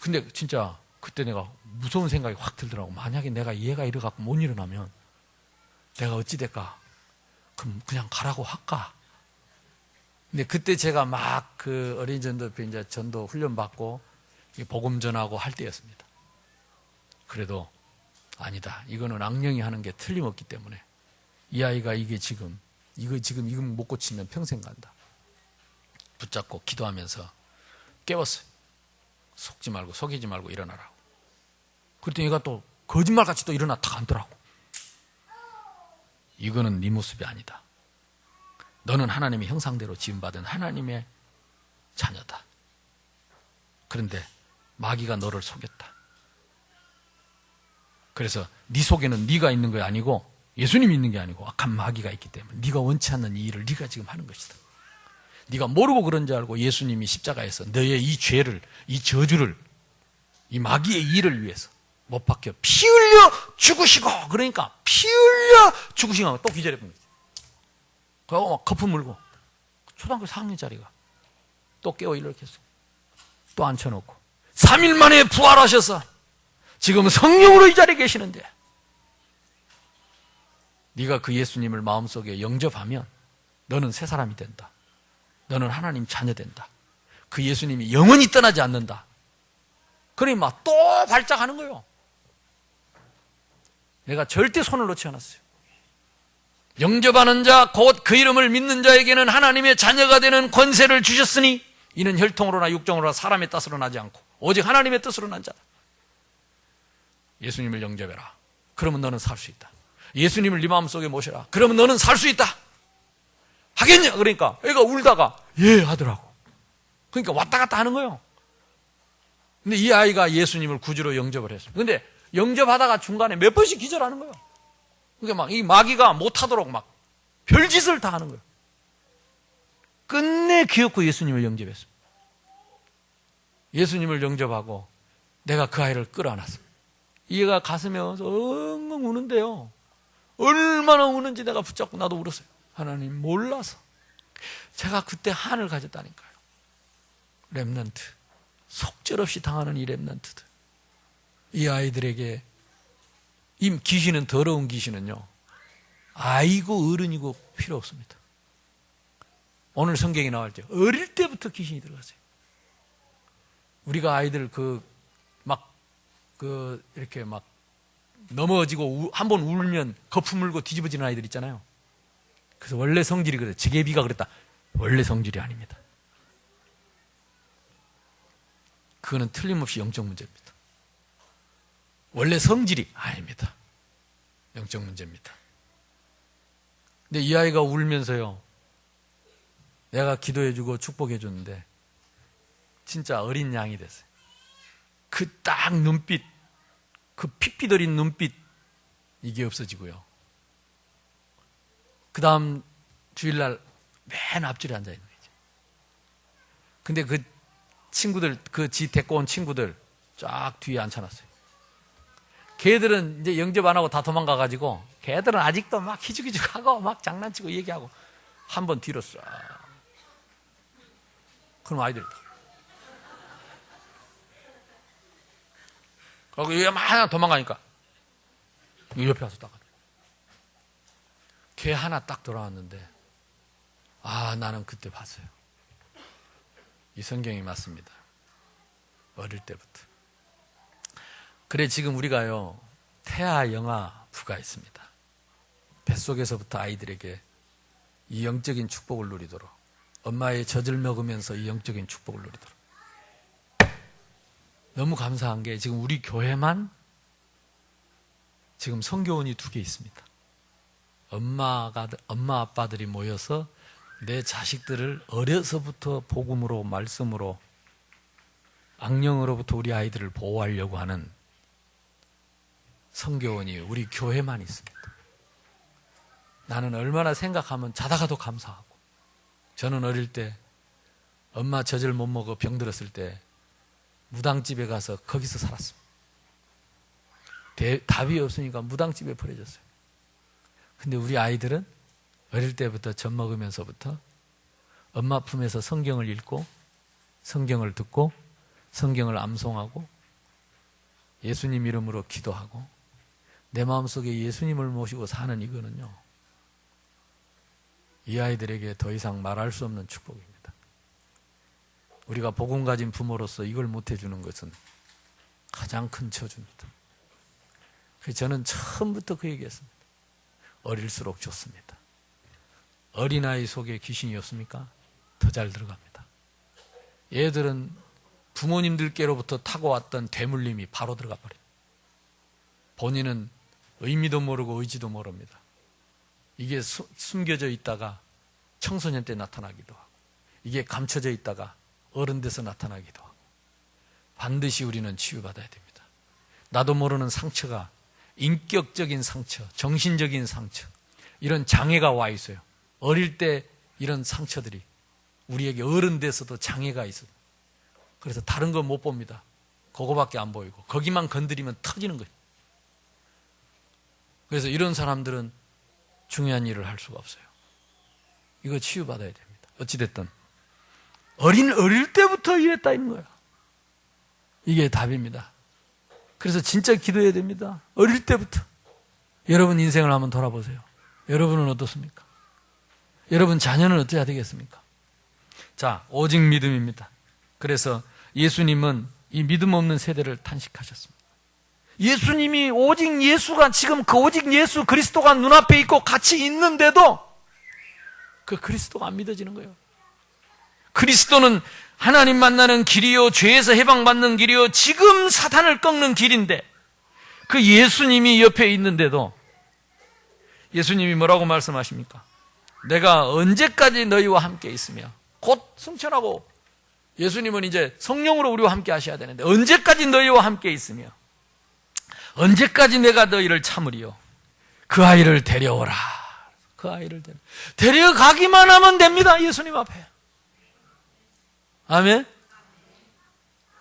근데 진짜 그때 내가 무서운 생각이 확 들더라고. 만약에 내가 얘가 이래갖고 못 일어나면 내가 어찌 될까? 그럼 그냥 가라고 할까? 근데 그때 제가 막 어린이 전도협회 이제 전도 훈련 받고 복음 전하고 할 때였습니다. 그래도 아니다. 이거는 악령이 하는 게 틀림없기 때문에 이 아이가 이거 못 고치면 평생 간다. 붙잡고 기도하면서 깨웠어요. 속이지 말고 일어나라고. 그랬더니 얘가 또 거짓말같이 또 일어나 탁 앉더라고. 이거는 네 모습이 아니다. 너는 하나님의 형상대로 지음받은 하나님의 자녀다. 그런데 마귀가 너를 속였다. 그래서 네 속에는 네가 있는 게 아니고 예수님이 있는 게 아니고 악한 마귀가 있기 때문에 네가 원치 않는 이 일을 네가 지금 하는 것이다. 네가 모르고 그런 줄 알고 예수님이 십자가에서 너의 이 죄를, 이 저주를, 이 마귀의 일을 위해서 못 박혀 피 흘려 죽으시고, 그러니까 피 흘려 죽으시고 또 기절해 본 거지. 그러고 막 거품 물고 초등학교 4학년짜리가 또 깨워 일으켰어. 또 앉혀놓고 3일 만에 부활하셔서 지금 성령으로 이 자리에 계시는데 네가 그 예수님을 마음속에 영접하면 너는 새 사람이 된다. 너는 하나님 자녀 된다. 그 예수님이 영원히 떠나지 않는다. 그러니 막 또 발작하는 거예요. 내가 절대 손을 놓지 않았어요. 영접하는 자 곧 그 이름을 믿는 자에게는 하나님의 자녀가 되는 권세를 주셨으니 이는 혈통으로나 육정으로나 사람의 뜻으로 나지 않고 오직 하나님의 뜻으로 난 자다. 예수님을 영접해라. 그러면 너는 살 수 있다. 예수님을 네 마음속에 모셔라. 그러면 너는 살 수 있다. 하겠냐? 그러니까 애가 울다가 예 하더라고. 그러니까 왔다 갔다 하는 거예요. 근데 이 아이가 예수님을 구주로 영접을 했어요. 근데 영접하다가 중간에 몇 번씩 기절하는 거예요. 그러니까 막 이 마귀가 못하도록 막 별짓을 다 하는 거예요. 끝내 기어코 예수님을 영접했습니다. 예수님을 영접하고 내가 그 아이를 끌어안았습니다. 이 애가 가슴에 와서 엉엉 우는데요. 얼마나 우는지 내가 붙잡고 나도 울었어요. 하나님 몰라서. 제가 그때 한을 가졌다니까요. 렘넌트. 속절없이 당하는 이 렘넌트들. 이 아이들에게 이 귀신은, 더러운 귀신은요, 아이고 어른이고 필요 없습니다. 오늘 성경에 나올 때 어릴 때부터 귀신이 들어갔어요. 우리가 아이들 이렇게 막 넘어지고 한 번 울면 거품 물고 뒤집어지는 아이들 있잖아요. 그래서 원래 성질이 그래요. 지게비가 그랬다. 원래 성질이 아닙니다. 그거는 틀림없이 영적 문제입니다. 원래 성질이 아닙니다. 영적 문제입니다. 근데 이 아이가 울면서요, 내가 기도해주고 축복해줬는데 진짜 어린 양이 됐어요. 그 딱 눈빛, 그 핏빛 어린 눈빛, 이게 없어지고요. 그 다음 주일날 맨 앞줄에 앉아있는 거죠. 근데 그 친구들, 그 지 데리고 온 친구들 쫙 뒤에 앉혀놨어요. 걔들은 이제 영접 안 하고 다 도망가가지고 걔들은 아직도 막 희죽희죽하고 막 장난치고 얘기하고 한 번 뒤로 쏴. 그럼 아이들이 그리고 얘가 막 하나 도망가니까 옆에 와서 딱 걔 하나 딱 돌아왔는데 나는 그때 봤어요. 이 성경이 맞습니다. 어릴 때부터. 그래 지금 우리가요 태아 영아 부가 있습니다. 뱃속에서부터 아이들에게 이 영적인 축복을 누리도록, 엄마의 젖을 먹으면서 이 영적인 축복을 누리도록. 너무 감사한 게 지금 우리 교회만 지금 성교원이 2개 있습니다. 엄마 아빠들이 모여서 내 자식들을 어려서부터 복음으로, 말씀으로, 악령으로부터 우리 아이들을 보호하려고 하는 성교원이 우리 교회만 있습니다. 나는 얼마나 생각하면 자다가도 감사하고. 저는 어릴 때 엄마 젖을 못 먹어 병들었을 때 무당집에 가서 거기서 살았습니다. 답이 없으니까 무당집에 보내졌어요. 근데 우리 아이들은 어릴 때부터 젖 먹으면서부터 엄마 품에서 성경을 읽고 성경을 듣고 성경을 암송하고 예수님 이름으로 기도하고 내 마음속에 예수님을 모시고 사는 이거는요, 이 아이들에게 더 이상 말할 수 없는 축복입니다. 우리가 복음 가진 부모로서 이걸 못 해주는 것은 가장 큰 저주입니다. 그래서 저는 처음부터 그 얘기했습니다. 어릴수록 좋습니다. 어린아이 속에 귀신이 없습니까? 더 잘 들어갑니다. 얘들은 부모님들께로부터 타고 왔던 대물림이 바로 들어가 버려요. 본인은 의미도 모르고 의지도 모릅니다. 이게 숨겨져 있다가 청소년 때 나타나기도 하고, 이게 감춰져 있다가 어른 돼서 나타나기도 하고, 반드시 우리는 치유받아야 됩니다. 나도 모르는 상처가, 인격적인 상처, 정신적인 상처, 이런 장애가 와 있어요. 어릴 때 이런 상처들이 우리에게 어른 돼서도 장애가 있어요. 그래서 다른 건 못 봅니다. 그거밖에 안 보이고 거기만 건드리면 터지는 거예요. 그래서 이런 사람들은 중요한 일을 할 수가 없어요. 이거 치유받아야 됩니다. 어찌됐든 어릴 때부터 이랬다 있는 거야. 이게 답입니다. 그래서 진짜 기도해야 됩니다. 어릴 때부터. 여러분 인생을 한번 돌아보세요. 여러분은 어떻습니까? 여러분 자녀는 어떻게 해야 되겠습니까? 자, 오직 믿음입니다. 그래서 예수님은 이 믿음 없는 세대를 탄식하셨습니다. 예수님이 오직 예수가 지금 그 오직 예수 그리스도가 눈앞에 있고 같이 있는데도 그 그리스도가 안 믿어지는 거예요. 그리스도는 하나님 만나는 길이요, 죄에서 해방받는 길이요, 지금 사탄을 꺾는 길인데 그 예수님이 옆에 있는데도 예수님이 뭐라고 말씀하십니까? 내가 언제까지 너희와 함께 있으며, 곧 승천하고 예수님은 이제 성령으로 우리와 함께 하셔야 되는데 언제까지 너희와 함께 있으며 언제까지 내가 너희를 참으리요? 그 아이를 데려오라. 그 아이를 데려가기만 하면 됩니다. 예수님 앞에. 아멘.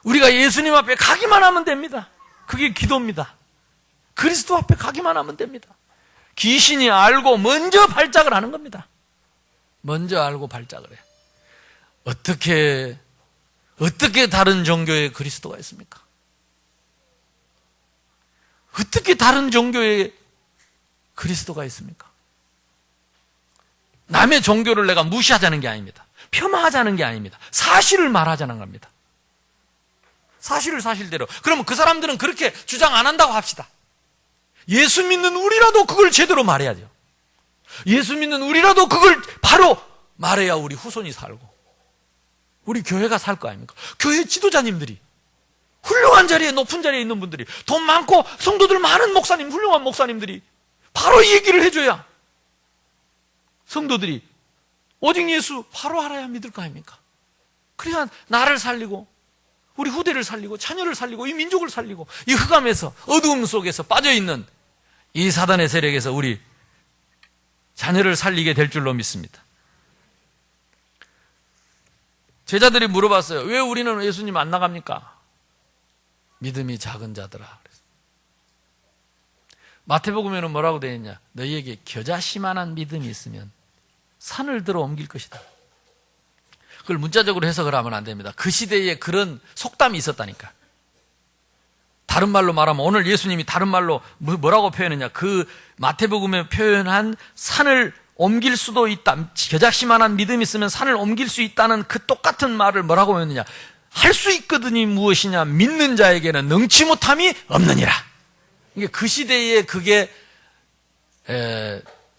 우리가 예수님 앞에 가기만 하면 됩니다. 그게 기도입니다. 그리스도 앞에 가기만 하면 됩니다. 귀신이 알고 먼저 발작을 하는 겁니다. 먼저 알고 발작을 해. 어떻게 다른 종교에 그리스도가 있습니까? 어떻게 다른 종교에 그리스도가 있습니까? 남의 종교를 내가 무시하자는 게 아닙니다. 폄하하자는 게 아닙니다. 사실을 말하자는 겁니다. 사실을 사실대로. 그러면 그 사람들은 그렇게 주장 안 한다고 합시다. 예수 믿는 우리라도 그걸 제대로 말해야죠. 예수 믿는 우리라도 그걸 바로 말해야 우리 후손이 살고 우리 교회가 살 거 아닙니까? 교회 지도자님들이, 훌륭한 자리에, 높은 자리에 있는 분들이, 돈 많고 성도들 많은 목사님, 훌륭한 목사님들이 바로 이 얘기를 해줘야 성도들이 오직 예수 바로 알아야 믿을 거 아닙니까? 그래야 나를 살리고 우리 후대를 살리고 자녀를 살리고 이 민족을 살리고 이 흑암에서 어두움 속에서 빠져있는 이 사단의 세력에서 우리 자녀를 살리게 될 줄로 믿습니다. 제자들이 물어봤어요. 왜 우리는 예수님 안 나갑니까? 믿음이 작은 자들아. 마태복음에는 뭐라고 되어 있냐? 너희에게 겨자씨만한 믿음이 있으면 산을 들어 옮길 것이다. 그걸 문자적으로 해석을 하면 안 됩니다. 그 시대에 그런 속담이 있었다니까. 다른 말로 말하면 오늘 예수님이 다른 말로 뭐라고 표현했냐? 그 마태복음에 표현한 산을 옮길 수도 있다. 겨자씨만한 믿음이 있으면 산을 옮길 수 있다는 그 똑같은 말을 뭐라고 했느냐? 할 수 있거든이 무엇이냐? 믿는 자에게는 능치 못함이 없느니라. 이게 그 시대에 그게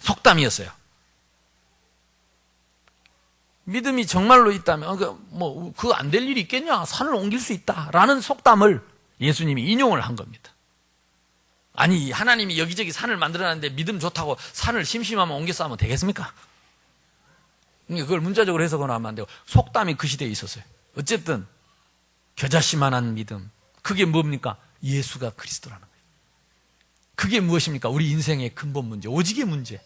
속담이었어요. 믿음이 정말로 있다면 그거 안 될 일이 있겠냐? 산을 옮길 수 있다라는 속담을 예수님이 인용을 한 겁니다. 아니, 하나님이 여기저기 산을 만들어놨는데 믿음 좋다고 산을 심심하면 옮겨 쌓으면 되겠습니까? 그걸 문자적으로 해석은 하면 안 되고 속담이 그 시대에 있었어요. 어쨌든 겨자씨만한 믿음, 그게 뭡니까? 예수가 그리스도라는 거예요. 그게 무엇입니까? 우리 인생의 근본 문제, 오직의 문제.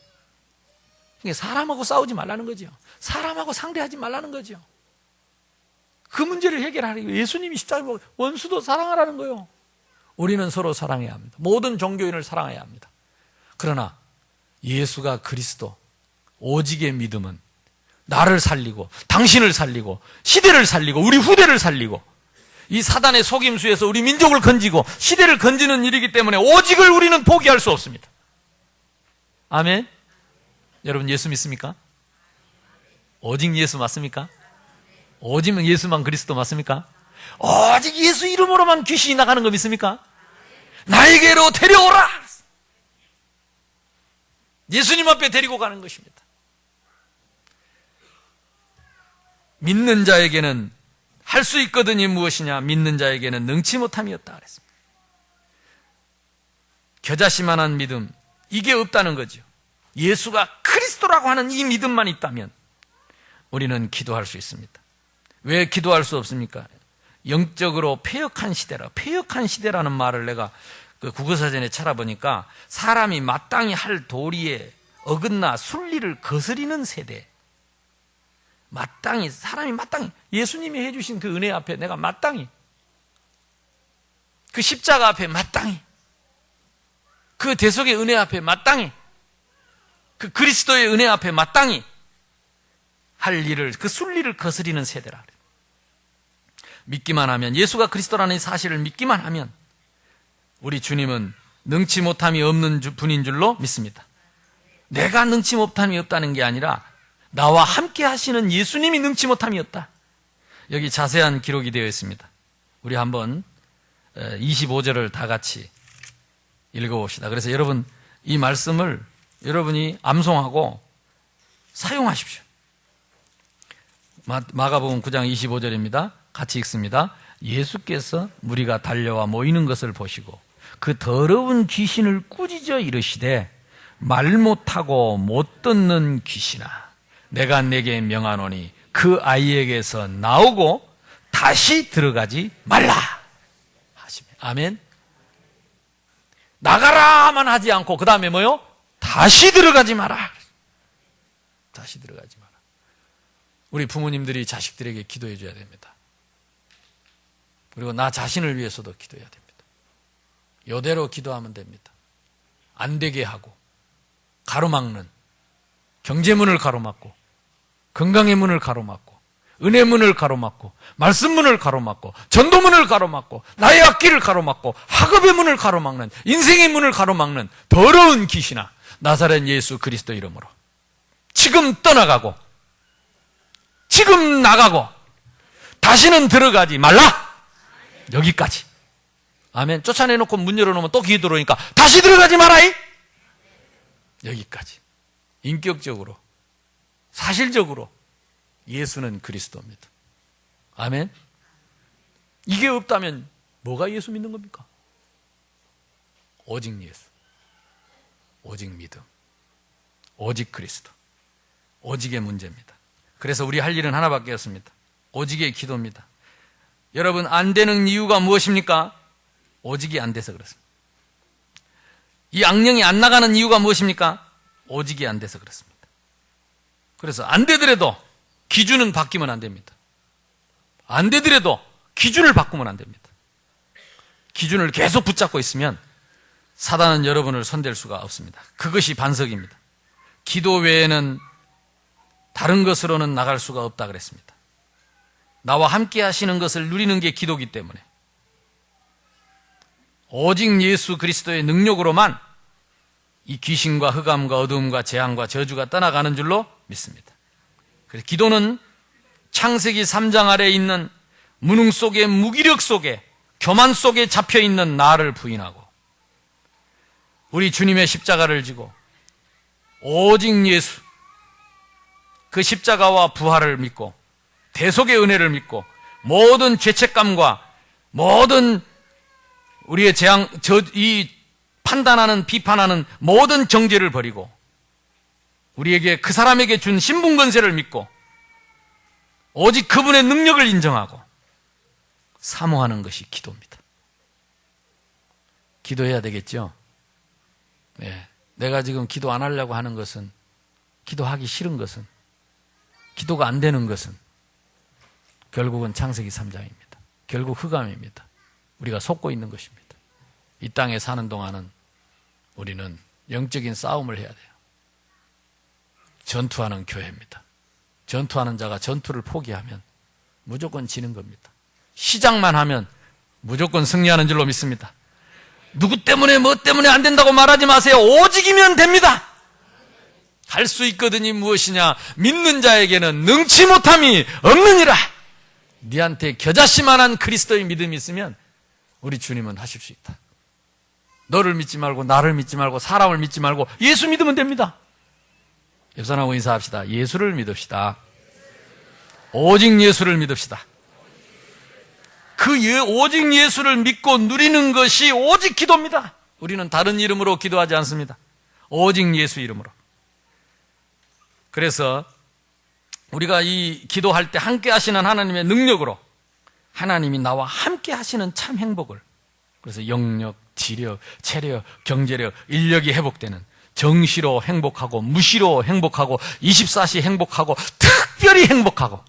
사람하고 싸우지 말라는 거죠. 사람하고 상대하지 말라는 거죠. 그 문제를 해결하려고 예수님이 십자가에 원수도 사랑하라는 거예요. 우리는 서로 사랑해야 합니다. 모든 종교인을 사랑해야 합니다. 그러나 예수가 그리스도, 오직의 믿음은 나를 살리고 당신을 살리고 시대를 살리고 우리 후대를 살리고 이 사단의 속임수에서 우리 민족을 건지고 시대를 건지는 일이기 때문에 오직을 우리는 포기할 수 없습니다. 아멘. 여러분 예수 믿습니까? 오직 예수 맞습니까? 오직 예수만 그리스도 맞습니까? 오직 예수 이름으로만 귀신이 나가는 거 믿습니까? 나에게로 데려오라! 예수님 앞에 데리고 가는 것입니다. 믿는 자에게는 할 수 있거든이 무엇이냐? 믿는 자에게는 능치 못함이 없다 그랬습니다. 겨자씨만한 믿음, 이게 없다는 거죠. 예수가 그리스도라고 하는 이 믿음만 있다면 우리는 기도할 수 있습니다. 왜 기도할 수 없습니까? 영적으로 패역한 시대라. 패역한 시대라는 말을 내가 그 국어사전에 찾아보니까 사람이 마땅히 할 도리에 어긋나 순리를 거스리는 세대. 사람이 마땅히 예수님이 해주신 그 은혜 앞에 내가 마땅히, 그 십자가 앞에 마땅히, 그 대속의 은혜 앞에 마땅히, 그 그리스도의 은혜 앞에 마땅히 할 일을, 그 순리를 거스리는 세대라. 믿기만 하면, 예수가 그리스도라는 사실을 믿기만 하면 우리 주님은 능치 못함이 없는 분인 줄로 믿습니다. 내가 능치 못함이 없다는 게 아니라 나와 함께 하시는 예수님이 능치 못함이 없다. 여기 자세한 기록이 되어 있습니다. 우리 한번 25절을 다 같이 읽어봅시다. 그래서 여러분 이 말씀을 여러분이 암송하고 사용하십시오. 마가복음 9장 25절입니다. 같이 읽습니다. 예수께서 무리가 달려와 모이는 것을 보시고 그 더러운 귀신을 꾸짖어 이르시되 말 못하고 못 듣는 귀신아, 내가 내게 명하노니 그 아이에게서 나오고 다시 들어가지 말라 하시며. 아멘. 나가라만 하지 않고 그 다음에 뭐요? 다시 들어가지 마라. 다시 들어가지 마라. 우리 부모님들이 자식들에게 기도해 줘야 됩니다. 그리고 나 자신을 위해서도 기도해야 됩니다. 이대로 기도하면 됩니다. 안 되게 하고 가로막는 경제문을 가로막고 건강의 문을 가로막고 은혜 문을 가로막고 말씀 문을 가로막고 전도문을 가로막고 나의 앞길을 가로막고 학업의 문을 가로막는 인생의 문을 가로막는 더러운 귀신아, 나사렛 예수 그리스도 이름으로 지금 떠나가고 지금 나가고 다시는 들어가지 말라. 여기까지. 아멘. 쫓아내놓고 문 열어놓으면 또 귀에 들어오니까 다시 들어가지 마라이. 여기까지. 인격적으로, 사실적으로 예수는 그리스도입니다. 아멘. 이게 없다면 뭐가 예수 믿는 겁니까? 오직 예수, 오직 믿음, 오직 그리스도, 오직의 문제입니다. 그래서 우리 할 일은 하나밖에 없습니다. 오직의 기도입니다. 여러분, 안 되는 이유가 무엇입니까? 오직이 안 돼서 그렇습니다. 이 악령이 안 나가는 이유가 무엇입니까? 오직이 안 돼서 그렇습니다. 그래서 안 되더라도 기준은 바뀌면 안 됩니다. 안 되더라도 기준을 바꾸면 안 됩니다. 기준을 계속 붙잡고 있으면 사단은 여러분을 손댈 수가 없습니다. 그것이 반석입니다. 기도 외에는 다른 것으로는 나갈 수가 없다 그랬습니다. 나와 함께 하시는 것을 누리는 게 기도기 때문에 오직 예수 그리스도의 능력으로만 이 귀신과 흑암과 어두움과 재앙과 저주가 떠나가는 줄로 믿습니다. 그래서 기도는 창세기 3장 아래에 있는 무능 속에, 무기력 속에, 교만 속에 잡혀있는 나를 부인하고 우리 주님의 십자가를 지고 오직 예수, 그 십자가와 부활을 믿고 대속의 은혜를 믿고 모든 죄책감과 모든 우리의 재앙, 이 판단하는, 비판하는 모든 정죄를 버리고 우리에게 그 사람에게 준 신분권세를 믿고 오직 그분의 능력을 인정하고 사모하는 것이 기도입니다. 기도해야 되겠죠? 네. 내가 지금 기도 안 하려고 하는 것은, 기도하기 싫은 것은, 기도가 안 되는 것은 결국은 창세기 3장입니다. 결국 흑암입니다. 우리가 속고 있는 것입니다. 이 땅에 사는 동안은 우리는 영적인 싸움을 해야 돼요. 전투하는 교회입니다. 전투하는 자가 전투를 포기하면 무조건 지는 겁니다. 시작만 하면 무조건 승리하는 줄로 믿습니다. 누구 때문에 뭐 때문에 안 된다고 말하지 마세요. 오직이면 됩니다. 할 수 있거든이 무엇이냐? 믿는 자에게는 능치 못함이 없느니라. 네한테 겨자씨만한 그리스도의 믿음이 있으면 우리 주님은 하실 수 있다. 너를 믿지 말고 나를 믿지 말고 사람을 믿지 말고 예수 믿으면 됩니다. 옆 사람하고 인사합시다. 예수를 믿읍시다. 오직 예수를 믿읍시다. 그 오직 예수를 믿고 누리는 것이 오직 기도입니다. 우리는 다른 이름으로 기도하지 않습니다. 오직 예수 이름으로. 그래서 우리가 이 기도할 때 함께 하시는 하나님의 능력으로 하나님이 나와 함께 하시는 참 행복을, 그래서 영력, 지력, 체력, 경제력, 인력이 회복되는, 정시로 행복하고 무시로 행복하고 24시 행복하고 특별히 행복하고.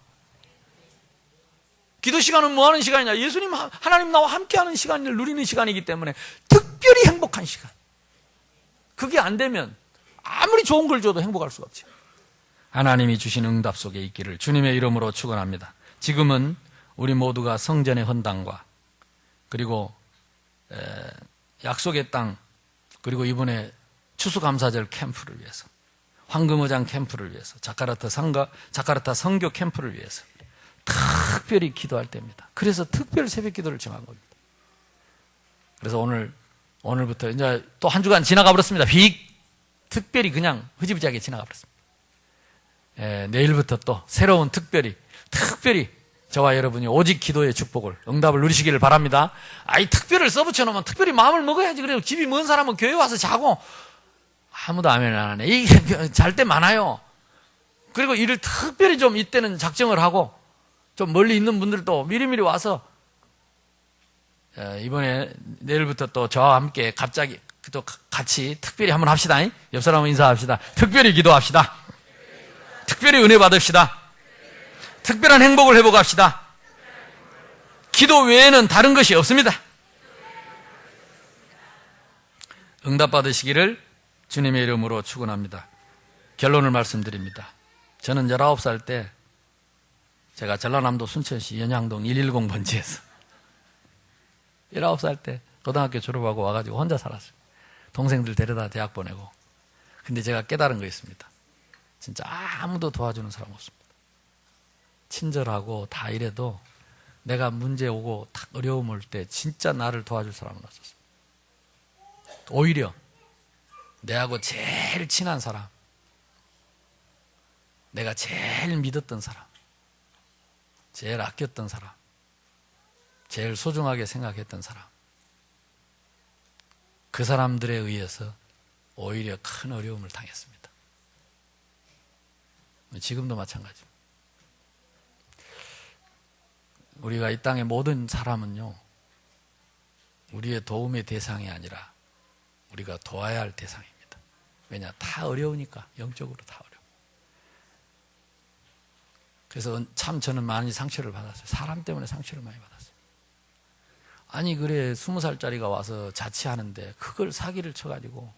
기도 시간은 뭐 하는 시간이냐? 예수님, 하나님 나와 함께 하는 시간을 누리는 시간이기 때문에 특별히 행복한 시간. 그게 안 되면 아무리 좋은 걸 줘도 행복할 수가 없죠. 하나님이 주신 응답 속에 있기를 주님의 이름으로 축원합니다. 지금은 우리 모두가 성전의 헌당과 그리고 약속의 땅, 그리고 이번에 추수감사절 캠프를 위해서 황금어장 캠프를 위해서, 자카르타 선교 캠프를 위해서 특별히 기도할 때입니다. 그래서 특별 새벽 기도를 정한 겁니다. 그래서 오늘부터 이제 또 한 주간 지나가 버렸습니다. 특별히 그냥 흐지부지하게 지나가 버렸습니다. 내일부터 또 새로운 특별히 저와 여러분이 오직 기도의 축복을, 응답을 누리시기를 바랍니다. 이 특별을 써붙여 놓으면 특별히 마음을 먹어야지. 그래요. 집이 먼 사람은 교회 와서 자고, 아무도 아멘 안 하네. 잘 때 많아요. 그리고 일을 특별히 좀 이때는 작정을 하고, 좀 멀리 있는 분들도 미리미리 와서, 이번에 내일부터 또 저와 함께 갑자기 또 같이 특별히 한번 합시다. 옆 사람 인사합시다. 특별히 기도합시다. 특별히 은혜 받읍시다. 특별한 행복을 회복합시다. 기도 외에는 다른 것이 없습니다. 응답 받으시기를 주님의 이름으로 축원합니다. 결론을 말씀드립니다. 저는 19살 때 제가 전라남도 순천시 연양동 110번지에서 19살 때 고등학교 졸업하고 와가지고 혼자 살았어요. 동생들 데려다 대학 보내고. 근데 제가 깨달은 거 있습니다. 진짜 아무도 도와주는 사람 없습니다. 친절하고 다 이래도 내가 문제 오고 딱 어려움 올 때 진짜 나를 도와줄 사람은 없었습니다. 오히려 내하고 제일 친한 사람, 내가 제일 믿었던 사람, 제일 아꼈던 사람, 제일 소중하게 생각했던 사람, 그 사람들에 의해서 오히려 큰 어려움을 당했습니다. 지금도 마찬가지입니다. 우리가 이 땅의 모든 사람은요, 우리의 도움의 대상이 아니라 우리가 도와야 할 대상입니다. 왜냐? 다 어려우니까. 영적으로 다 어려워. 그래서 참 저는 많이 상처를 받았어요. 사람 때문에 상처를 많이 받았어요. 아니 그래 20살짜리가 와서 자취하는데 그걸 사기를 쳐가지고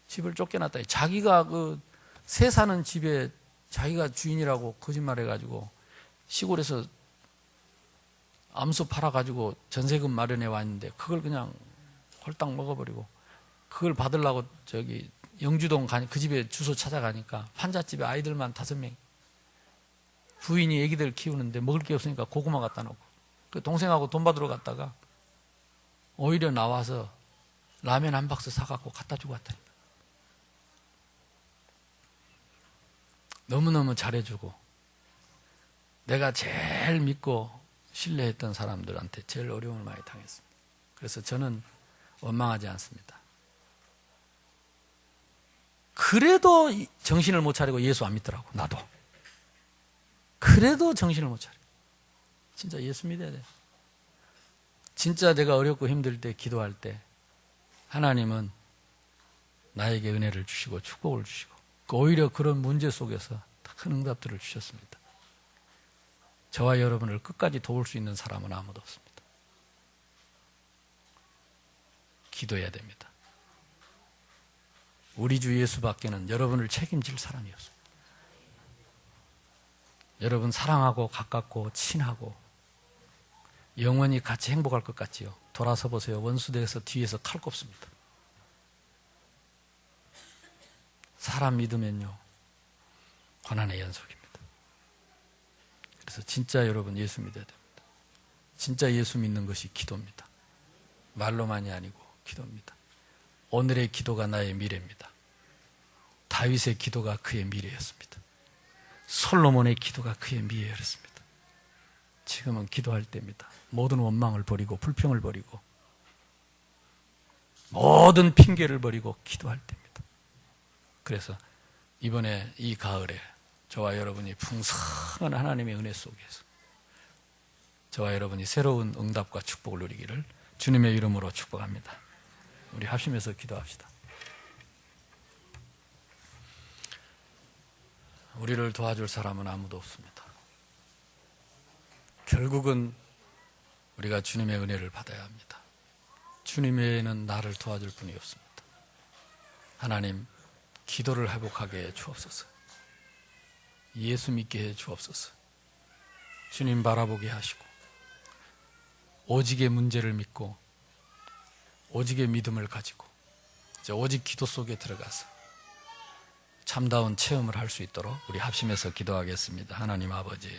집을 쫓겨났다. 자기가 새 사는 집에 자기가 주인이라고 거짓말해가지고 시골에서 암소 팔아가지고 전세금 마련해 왔는데 그걸 그냥 홀딱 먹어버리고, 그걸 받으려고 영주동 그 집에 주소 찾아가니까 환자집에 아이들만 5명, 부인이 애기들 키우는데 먹을 게 없으니까 고구마 갖다 놓고, 그 동생하고 돈 받으러 갔다가 오히려 나와서 라면 한 박스 사갖고 갖다 주고 왔다니까. 너무너무 잘해주고, 내가 제일 믿고 신뢰했던 사람들한테 제일 어려움을 많이 당했습니다. 그래서 저는 원망하지 않습니다. 그래도 정신을 못 차리고 예수 안 믿더라고. 나도 그래도 정신을 못 차려. 진짜 예수 믿어야 돼. 진짜 내가 어렵고 힘들 때 기도할 때 하나님은 나에게 은혜를 주시고 축복을 주시고, 오히려 그런 문제 속에서 큰 응답들을 주셨습니다. 저와 여러분을 끝까지 도울 수 있는 사람은 아무도 없습니다. 기도해야 됩니다. 우리 주 예수밖에는 여러분을 책임질 사람이 없습니다. 여러분 사랑하고 가깝고 친하고 영원히 같이 행복할 것 같지요? 돌아서 보세요. 원수대에서 뒤에서 칼 꼽습니다. 사람 믿으면요, 고난의 연속입니다. 그래서 진짜 여러분 예수 믿어야 됩니다. 진짜 예수 믿는 것이 기도입니다. 말로만이 아니고 기도입니다. 오늘의 기도가 나의 미래입니다. 다윗의 기도가 그의 미래였습니다. 솔로몬의 기도가 그의 미래였습니다. 지금은 기도할 때입니다. 모든 원망을 버리고 불평을 버리고 모든 핑계를 버리고 기도할 때입니다. 그래서 이번에 이 가을에 저와 여러분이 풍성한 하나님의 은혜 속에서 저와 여러분이 새로운 응답과 축복을 누리기를 주님의 이름으로 축복합니다. 우리 합심해서 기도합시다. 우리를 도와줄 사람은 아무도 없습니다. 결국은 우리가 주님의 은혜를 받아야 합니다. 주님 외에는 나를 도와줄 분이 없습니다. 하나님, 기도를 회복하게 해 주옵소서. 예수 믿게 해 주옵소서. 주님 바라보게 하시고 오직의 문제를 믿고 오직의 믿음을 가지고 이제 오직 기도 속에 들어가서 참다운 체험을 할 수 있도록 우리 합심해서 기도하겠습니다. 하나님 아버지,